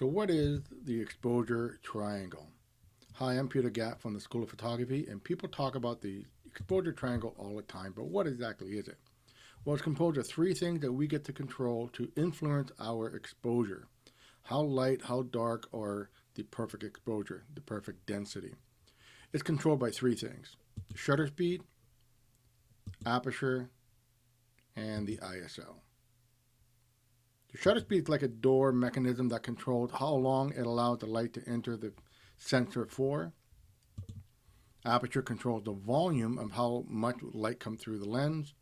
So what is the exposure triangle? Hi, I'm Peter Gatt from the School of Photography, and people talk about the exposure triangle all the time, but what exactly is it? Well, it's composed of three things that we get to control to influence our exposure. How light, how dark, or the perfect exposure, the perfect density. It's controlled by three things: the shutter speed, aperture, and the ISO. The shutter speed is like a door mechanism that controls how long it allows the light to enter the sensor for. Aperture controls the volume of how much light comes through the lens.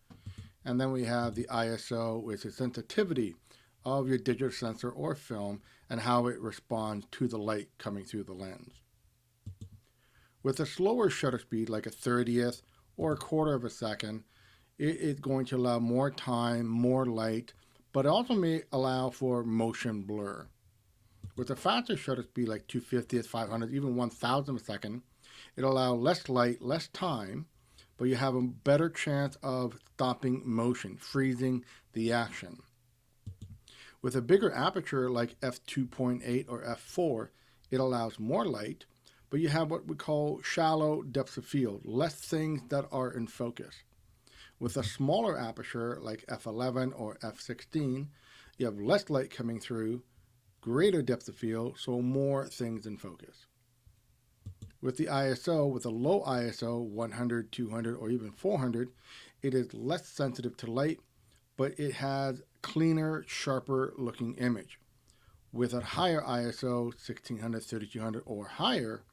And then we have the ISO, which is sensitivity of your digital sensor or film and how it responds to the light coming through the lens. With a slower shutter speed, like a 30th or a quarter of a second, it is going to allow more time, more light, but it also may allow for motion blur. With a faster shutter speed like 250th, 500th, even 1000th of a second, it allows less light, less time, but you have a better chance of stopping motion, freezing the action. With a bigger aperture like f2.8 or f4, it allows more light, but you have what we call shallow depths of field, less things that are in focus. With a smaller aperture like f11 or f16, you have less light coming through, greater depth of field, so more things in focus. With the ISO, with a low ISO, 100, 200, or even 400, it is less sensitive to light, but it has cleaner, sharper looking image. With a higher ISO, 1600, 3200, or higher,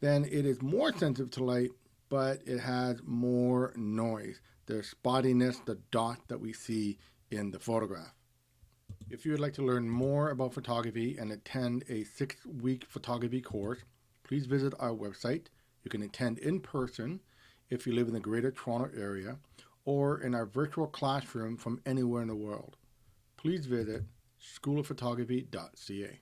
then it is more sensitive to light, but it has more noise. The spottiness, the dot that we see in the photograph. If you would like to learn more about photography and attend a 6-week photography course, please visit our website. You can attend in person if you live in the Greater Toronto area or in our virtual classroom from anywhere in the world. Please visit schoolofphotography.ca.